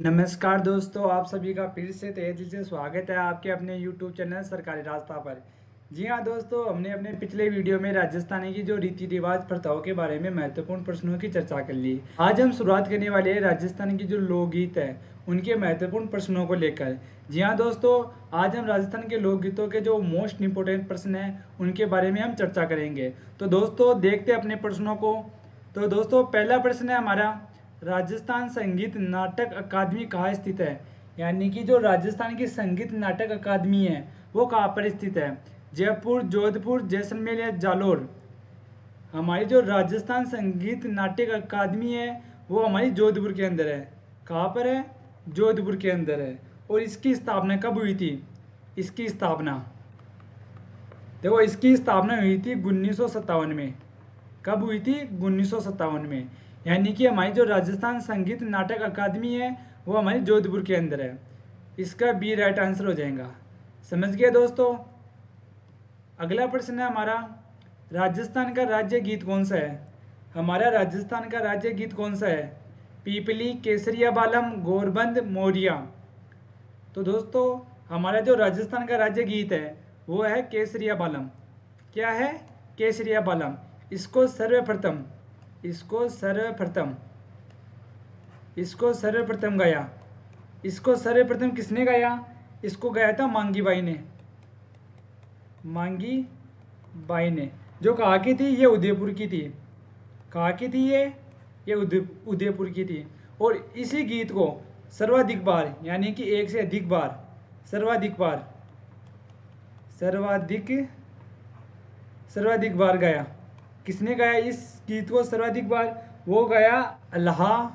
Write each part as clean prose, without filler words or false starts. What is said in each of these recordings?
नमस्कार दोस्तों, आप सभी का फिर से तहे दिल से स्वागत है आपके अपने YouTube चैनल सरकारी रास्ता पर। जी हाँ दोस्तों, हमने अपने पिछले वीडियो में राजस्थानी की जो रीति रिवाज प्रथाओं के बारे में महत्वपूर्ण प्रश्नों की चर्चा कर ली। आज हम शुरुआत करने वाले हैं राजस्थान की जो लोकगीत है उनके महत्वपूर्ण प्रश्नों को लेकर। जी हाँ दोस्तों, आज हम राजस्थान के लोकगीतों के जो मोस्ट इंपोर्टेंट प्रश्न हैं उनके बारे में हम चर्चा करेंगे। तो दोस्तों देखते हैं अपने प्रश्नों को। तो दोस्तों पहला प्रश्न है हमारा, राजस्थान संगीत नाटक अकादमी कहाँ स्थित है? यानी कि जो राजस्थान की संगीत नाटक अकादमी है वो कहाँ पर स्थित है? जयपुर, जोधपुर, जैसलमेर या जालोर? हमारी जो राजस्थान संगीत नाटक अकादमी है वो हमारी जोधपुर के अंदर है। कहाँ पर है? जोधपुर के अंदर है। और इसकी स्थापना कब हुई थी? इसकी स्थापना देखो, इसकी स्थापना हुई थी 1957 में। कब हुई थी? 1957 में। यानी कि हमारी जो राजस्थान संगीत नाटक अकादमी है वो हमारी जोधपुर के अंदर है। इसका बी राइट आंसर हो जाएगा। समझ गए दोस्तों? अगला प्रश्न है हमारा, राजस्थान का राज्य गीत कौन सा है? हमारा राजस्थान का राज्य गीत कौन सा है? पीपली, केसरिया बालम, गोरबंद, मोरिया? तो दोस्तों हमारा जो राजस्थान का राज्य गीत है वो है केसरिया बालम। क्या है? केसरिया बालम। इसको सर्वप्रथम इसको सर्वप्रथम इसको सर्वप्रथम गाया इसको सर्वप्रथम किसने गाया? इसको गाया था मांगी बाई ने। मांगी बाई ने, जो कहाँ की थी? ये उदयपुर की थी। कहाँ की थी ये उदयपुर की थी। और इसी गीत को सर्वाधिक बार, यानी कि एक से अधिक बार, सर्वाधिक बार गाया। किसने गाया इस गीत को सर्वाधिक बार? वो गाया अल्लाह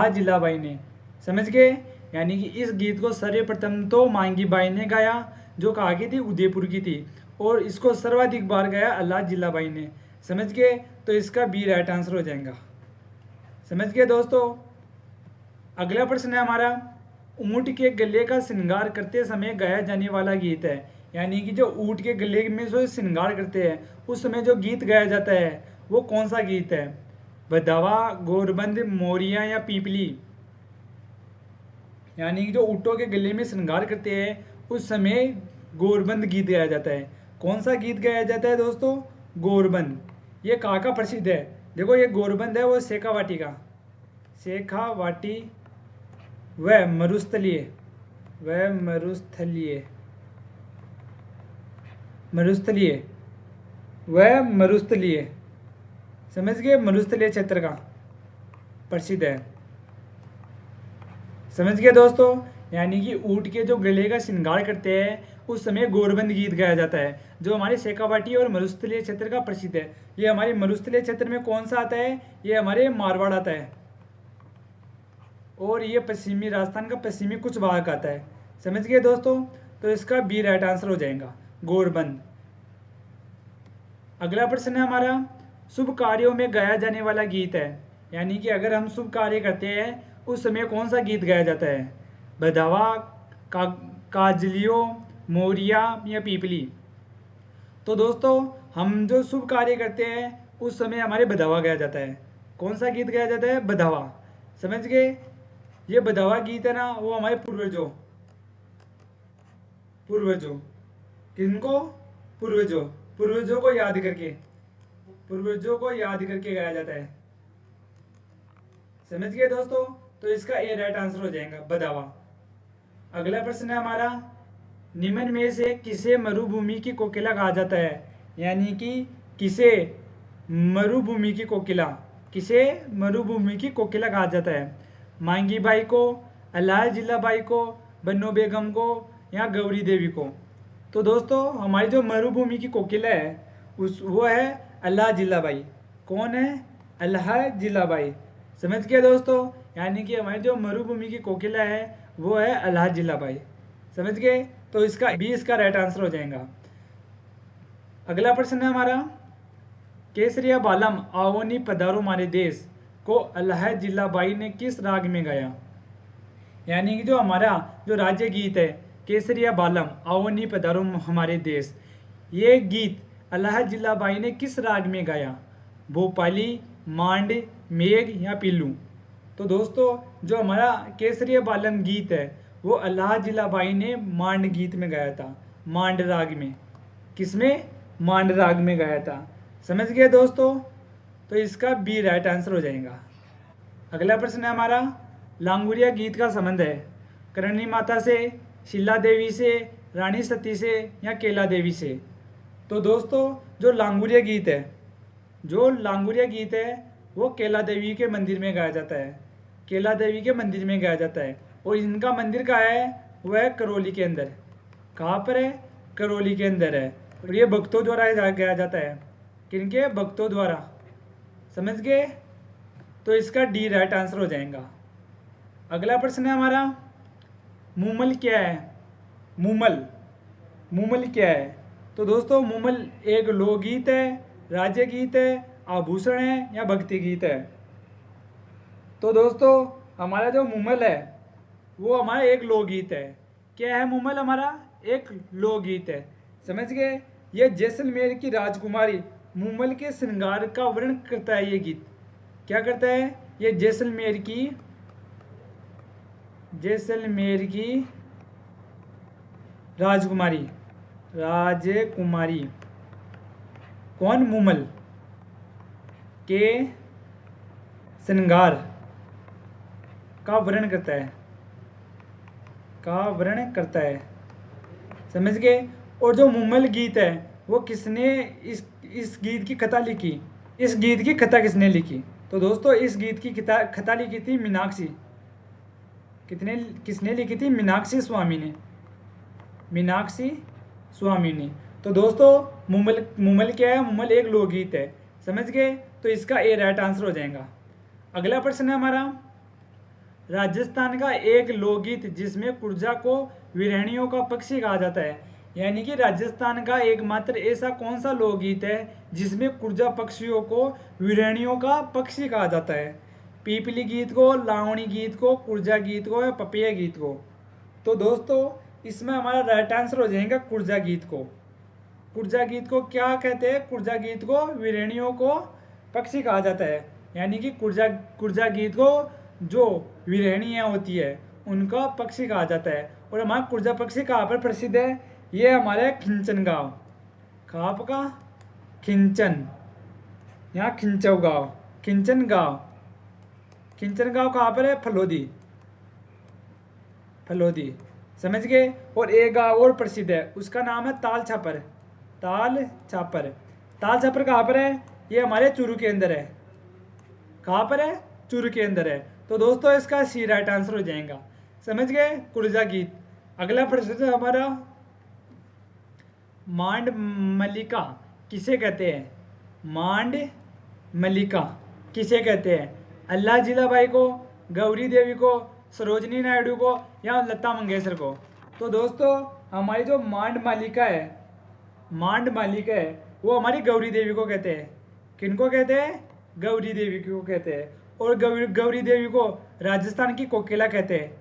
जिलाबाई ने। समझ गए? यानी कि इस गीत को सर्वप्रथम तो मांगी बाई ने गाया, जो कहाँ की थी? उदयपुर की थी। और इसको सर्वाधिक बार गाया अल्लाह जिलाबाई ने। समझ गए? तो इसका बी राइट आंसर हो जाएगा। समझ गए दोस्तों? अगला प्रश्न है हमारा, ऊंट के गले का श्रृंगार करते समय गाया जाने वाला गीत है। यानी कि जो ऊंट के गले में जो श्रृंगार करते हैं उस समय जो गीत गाया जाता है वो कौन सा गीत है? बदावा, गोरबंद, मोरिया या पीपली? यानी कि जो ऊँटों के गले में श्रृंगार करते हैं उस समय गोरबंद गीत गाया जाता है। कौन सा गीत गाया जाता है दोस्तों? गोरबंद। ये कहाँ का प्रसिद्ध है? देखो, ये गोरबंद है वो शेखावाटी व मरुस्थलीय। समझ गए? मरुस्थलीय क्षेत्र का प्रसिद्ध है। समझ गए दोस्तों? यानी कि ऊँट के जो गले का श्रृंगार करते हैं उस समय गोरबंद गीत गाया जाता है, जो हमारे शेखावाटी और मरुस्थलीय क्षेत्र का प्रसिद्ध है। ये हमारे मरुस्थलीय क्षेत्र में कौन सा आता है? ये हमारे मारवाड़ आता है। और ये पश्चिमी राजस्थान का पश्चिमी कुछ भाग आता है। समझ गए दोस्तों? तो इसका बी राइट आंसर हो जाएगा, गोरबंद। अगला प्रश्न है हमारा, शुभ कार्यों में गाया जाने वाला गीत है। यानी कि अगर हम शुभ कार्य करते हैं उस समय कौन सा गीत गाया जाता है? बधावा, काजलियो, मोरिया या पीपली? तो दोस्तों हम जो शुभ कार्य करते हैं उस समय हमारे बधावा गाया जाता है। कौन सा गीत गाया जाता है? बधावा। समझ गए? ये बधावा गीत है ना, वो हमारे पूर्वजों किनको? पूर्वजों को याद करके गाया जाता है। समझ गए दोस्तों? तो इसका ए राइट आंसर हो जाएगा, बधावा। अगला प्रश्न है हमारा, निम्न में से किसे मरुभूमि की कोकिला कहा जाता है? यानी कि किसे मरुभूमि की कोकिला कहा जाता है? मांगी बाई को, अल्लाह जिलाबाई को, बन्नो बेगम को या गौरी देवी को? तो दोस्तों हमारी जो मरुभूमि की कोकिला है वो है अल्लाह जिलाबाई। कौन है? अल्लाह जिलाबाई। समझ गए दोस्तों? यानी कि हमारी जो मरुभूमि की कोकिला है वो है अल्लाह जिलाबाई। समझ गए? तो इसका बी इसका राइट आंसर हो जाएगा। अगला प्रश्न है हमारा, केसरिया बालम आओनी पधारो मारे देश को अल्लाह जिलाबाई ने किस राग में गाया? यानी कि जो हमारा जो राज्य गीत है केसरिया बालम आओ नी पधारो हमारे देश। ये गीत अल्लाह जिल्लाबाई ने किस राग में गाया? भोपाली, मांड, मेघ या पीलू? तो दोस्तों जो हमारा केसरिया बालम गीत है वो अल्लाह जिल्लाबाई ने मांड गीत में गाया था, मांड राग में। किसमें? मांड राग में गाया था। समझ गए दोस्तों? तो इसका बी राइट आंसर हो जाएगा। अगला प्रश्न है हमारा, लांगुरिया गीत का संबंध है करणी माता से, शीला देवी से, रानी सती से या केला देवी से? तो दोस्तों जो लांगुरिया गीत है वो केला देवी के मंदिर में गाया जाता है, केला देवी के मंदिर में गाया जाता है। और इनका मंदिर कहाँ है? वह है करौली के अंदर। कहाँ पर है? करौली के अंदर है। और ये भक्तों द्वारा गाया जाता है। किनके? भक्तों द्वारा। समझ गए? तो इसका डी राइट आंसर हो जाएगा। अगला प्रश्न है हमारा, मूमल क्या है? मूमल क्या है? तो दोस्तों मूमल एक लोकगीत है, राज्य गीत है, आभूषण है या भक्ति गीत है? तो दोस्तों हमारा जो मूमल है वो हमारा एक लोकगीत है। क्या है मूमल? हमारा एक लोकगीत है। समझ गए? ये जैसलमेर की राजकुमारी मूमल के श्रृंगार का वर्णन करता है। ये गीत क्या करता है? ये जैसलमेर की राजकुमारी कौन? मूमल के श्रृंगार का वर्णन करता है। समझ गए? और जो मूमल गीत है वो किसने इस गीत की कथा लिखी? इस गीत की कथा किसने लिखी? तो दोस्तों इस गीत की कथा लिखी थी मीनाक्षी। किसने लिखी थी? मीनाक्षी स्वामी ने। तो दोस्तों मूमल क्या है? मूमल एक लोकगीत है। समझ गए? तो इसका ए राइट आंसर हो जाएगा। अगला प्रश्न है हमारा, राजस्थान का एक लोकगीत जिसमें कुर्जा को विरहणियों का पक्षी कहा जाता है। यानी कि राजस्थान का एकमात्र ऐसा कौन सा लोकगीत है जिसमें कुर्जा पक्षियों को विरहणियों का पक्षी कहा जाता है? पीपली गीत को, लावणी गीत को, कुर्जा गीत को या पपिया गीत को? तो दोस्तों इसमें हमारा राइट आंसर हो जाएगा कुर्जा गीत को। कुर्जा गीत को क्या कहते हैं? कुर्जा गीत को विरहणियों को पक्षी कहा जाता है। यानी कि कुर्जा गीत को जो विरहणियाँ होती है उनका पक्षी कहा जाता है। और हमारा कुर्जा पक्षी कहाँ पर प्रसिद्ध है? ये हमारे खिंचन गाँव। कहाँ का? खिंचन, यहाँ खिंचव गाँव, खिंचन गाँव कहाँ पर है? फलोदी। समझ गए? और एक गाँव और प्रसिद्ध है, उसका नाम है ताल छापर कहाँ पर है? ये हमारे चूरू के अंदर है। कहाँ पर है? चूरू के अंदर है। तो दोस्तों इसका सी राइट आंसर हो जाएगा। समझ गए? कुर्जा गीत। अगला प्रश्न है हमारा, मांड मल्लिका किसे कहते हैं? मांड मल्लिका किसे कहते हैं? अल्लाह जिलाबाई को, गौरी देवी को, सरोजनी नायडू को या लता मंगेशकर को? तो दोस्तों हमारी जो मांड मालिका है वो हमारी गौरी देवी को कहते हैं। किनको कहते हैं? गौरी देवी को कहते हैं। और गौरी देवी को राजस्थान की कोकिला कहते हैं।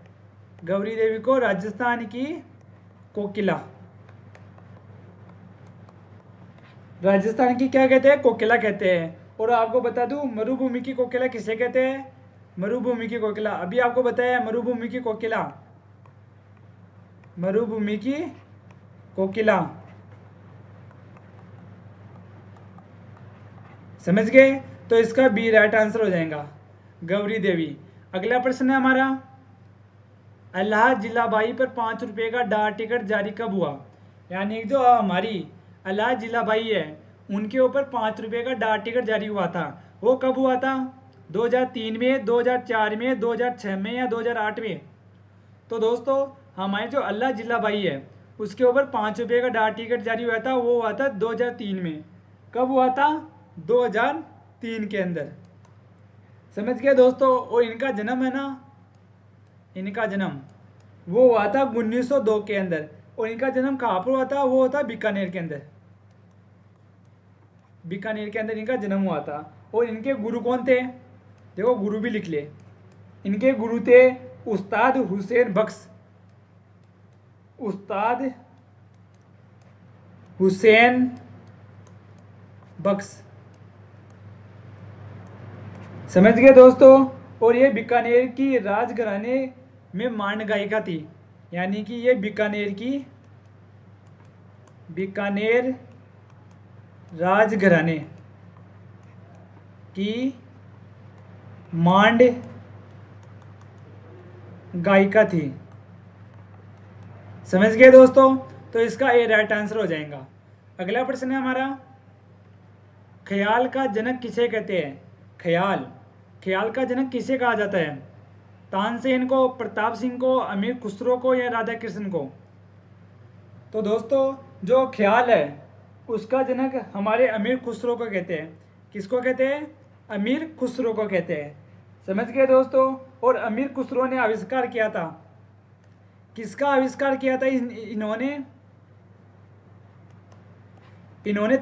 गौरी देवी को राजस्थान की कोकिला, राजस्थान की क्या कहते हैं? कोकिला कहते हैं। और आपको बता दूं मरुभूमि की कोकिला किसे कहते हैं? मरुभूमि की कोकिला, अभी आपको बताया मरुभूमि की कोकिला। समझ गए? तो इसका बी राइट आंसर हो जाएगा, गौरी देवी। अगला प्रश्न है हमारा, अल्लाह जिलाबाई पर 5 रुपये का डाक टिकट जारी कब हुआ? यानी जो हमारी अल्लाह जिलाबाई है उनके ऊपर 5 रुपये का डाक टिकट जारी हुआ था, वो कब हुआ था? 2003 में, 2004 में, 2006 में या 2008 में? तो दोस्तों हमारे जो अल्लाह जिलाबाई है उसके ऊपर 5 रुपये का डाक टिकट जारी हुआ था, वो हुआ था 2003 में। कब हुआ था? 2003 के अंदर। समझ गए दोस्तों? और इनका जन्म है ना, इनका जन्म वो हुआ था 1902 के अंदर। और इनका जन्म कहाँ पर हुआ था? वो होता बीकानेर के अंदर। बीकानेर के अंदर इनका जन्म हुआ था। और इनके गुरु कौन थे? देखो गुरु भी लिख ले। इनके गुरु थे उस्ताद हुसैन बख्श। उस्ताद हुसैन बख्श। समझ गए दोस्तों। और ये बीकानेर की राजघराने में मांड गायिका थी, यानी कि ये बीकानेर राजघराने की मांड गायिका थी। समझ गए दोस्तों। तो इसका ए राइट आंसर हो जाएगा। अगला प्रश्न है हमारा, ख्याल का जनक किसे कहते हैं? ख्याल का जनक किसे कहा जाता है? तानसेन को, प्रताप सिंह को, अमीर खुसरो को या राधा कृष्ण को? तो दोस्तों जो ख्याल है उसका जनक हमारे अमीर खुसरो को कहते हैं। किसको कहते हैं? अमीर खुसरो को कहते हैं। समझ गए दोस्तों। और अमीर खुसरो ने आविष्कार किया था, किसका आविष्कार किया था इन्होंने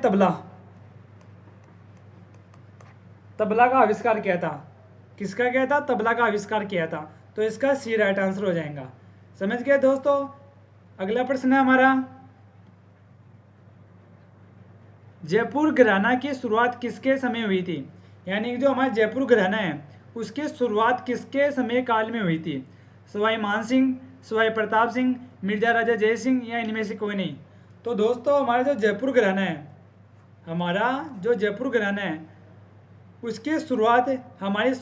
तबला का आविष्कार किया था। किसका किया था? तबला का आविष्कार किया था। तो इसका सी राइट आंसर हो जाएगा। समझ गए दोस्तों। अगला प्रश्न है हमारा, जयपुर घराना की शुरुआत किसके समय हुई थी? यानी जो हमारा जयपुर घराना है उसकी शुरुआत किसके समय काल में हुई थी? सवाई मानसिंह, सवाई प्रताप सिंह, मिर्जा राजा जय सिंह या इनमें से कोई नहीं? तो दोस्तों हमारा जो जयपुर घराना है उसकी शुरुआत हमारे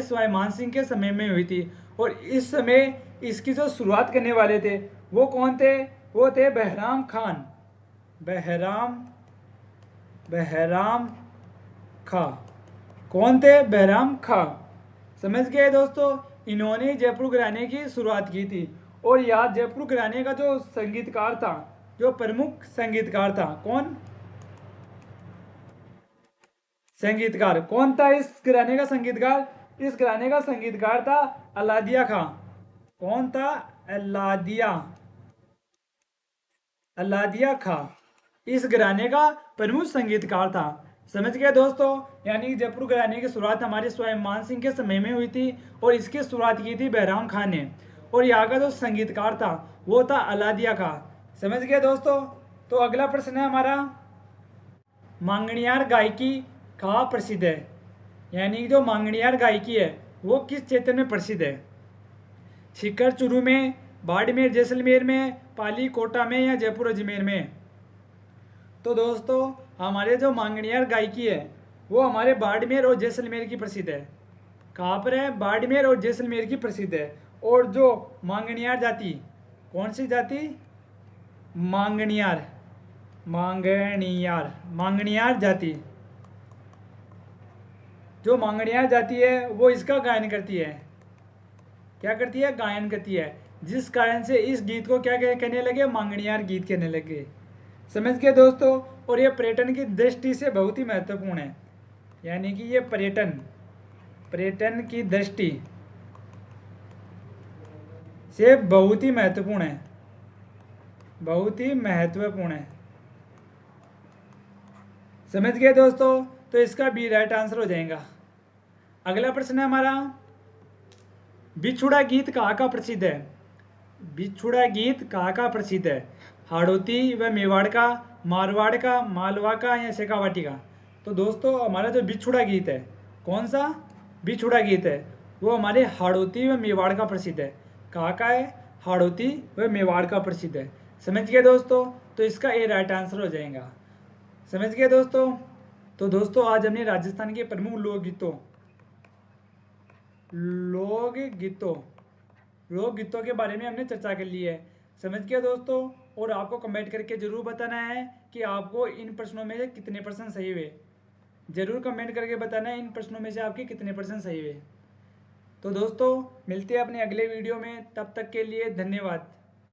सवाई मान सिंह के समय में हुई थी। और इस समय इसकी जो शुरुआत करने वाले थे वो कौन थे? वो थे बहराम खां। कौन थे? बहराम खां। समझ गए दोस्तों। इन्होंने जयपुर घराने की शुरुआत की थी। और यार जयपुर घराने का जो संगीतकार था, जो प्रमुख संगीतकार था, कौन था इस घराने का संगीतकार? इस घराने का संगीतकार था अलादिया खां। कौन था? अलादिया खां इस घराने का प्रमुख संगीतकार था। समझ गए दोस्तों। यानी जयपुर घराने की शुरुआत हमारे स्वयं मान सिंह के समय में हुई थी और इसकी शुरुआत की थी बहराम खां ने। और यहाँ का जो संगीतकार था वो था अलादिया खां। समझ गए दोस्तों। तो अगला प्रश्न है हमारा, मांगणियार गायकी कहाँ प्रसिद्ध है? यानी जो मांगणियार गायकी है वो किस क्षेत्र में प्रसिद्ध है? सीकर चूरू में, बाड़मेर जैसलमेर में, पाली कोटा में या जयपुर अजमेर में? तो दोस्तों हमारे जो मांगणियार गायकी है वो हमारे बाड़मेर और जैसलमेर की प्रसिद्ध है। कहाँ पर है? बाड़मेर और जैसलमेर की प्रसिद्ध है। और जो मांगणियार जाति, कौन सी जाति? मांगणियार जाति। जो मांगणियार जाति है वो इसका गायन करती है। क्या करती है? गायन करती है। जिस कारण से इस गीत को क्या कहने लगे? मांगणियार गीत कहने लगे। समझ गए दोस्तों। और ये पर्यटन की दृष्टि से बहुत ही महत्वपूर्ण है। यानी कि ये पर्यटन की दृष्टि से बहुत ही महत्वपूर्ण है। समझ गए दोस्तों। तो इसका बी राइट आंसर हो जाएगा। अगला प्रश्न है हमारा, बिछुड़ा गीत कहाँ का प्रसिद्ध है? बिछुड़ा गीत कहाँ का प्रसिद्ध है? हाड़ौती व मेवाड़ का, मारवाड़ का, मालवा का या शेखावाटी का? तो दोस्तों हमारा जो बिछुड़ा गीत है, कौन सा बिछुड़ा गीत है? वो हमारे हाड़ौती व मेवाड़ का प्रसिद्ध है। कहाँ का है? हाड़ौती व मेवाड़ का प्रसिद्ध है। समझ गए दोस्तों। तो इसका ए राइट आंसर हो जाएगा। समझ गए दोस्तों। तो दोस्तों आज हमने राजस्थान के प्रमुख लोकगीतों के बारे में हमने चर्चा कर ली है। समझ गए दोस्तों। और आपको कमेंट करके जरूर बताना है कि आपको इन प्रश्नों में से कितने % सही हुए। जरूर कमेंट करके बताना है इन प्रश्नों में से आपके कितने % सही हुए। तो दोस्तों मिलते हैं अपने अगले वीडियो में, तब तक के लिए धन्यवाद।